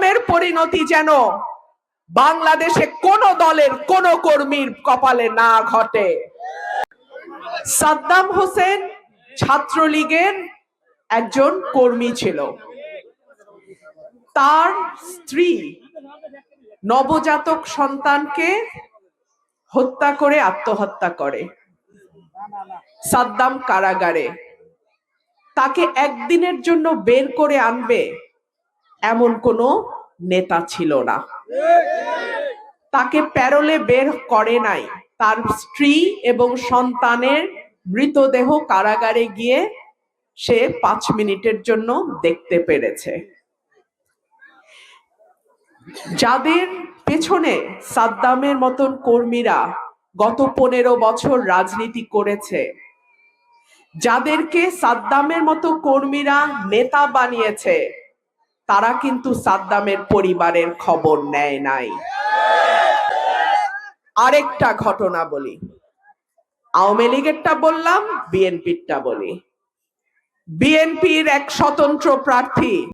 সাদ্দামের পরিণতি যেন বাংলাদেশে কোন দলের কোন কর্মীর কপালে না ঘটে। সাদ্দাম হোসেন ছাত্রলীগের একজন কর্মী ছিল। তার স্ত্রী নবজাতক সন্তানকে হত্যা করে আত্মহত্যা করে। সাদ্দাম কারাগারে। তাকে একদিনের জন্য বের করে আনবে এমন কোনো নেতা ছিল না। তাকে প্যারোলে বের করে নাই। তার স্ত্রী এবং সন্তানের মৃতদেহ কারাগারে গিয়ে সে 5 মিনিটের জন্য দেখতে পেরেছে। যাদের পেছনে সাদ্দামের মতন কর্মীরা গত 15 বছর রাজনীতি করেছে, যাদেরকে সাদ্দামের মতো কর্মীরা নেতা বানিয়েছে, তারা কিন্তু সাদ্দামের পরিবারের খবর নেয় নাই। আরেকটা ঘটনা বলি, আওয়ামী লীগেরটা বললাম, বিএনপিরটা বলি। বিএনপির এক স্বতন্ত্র প্রার্থী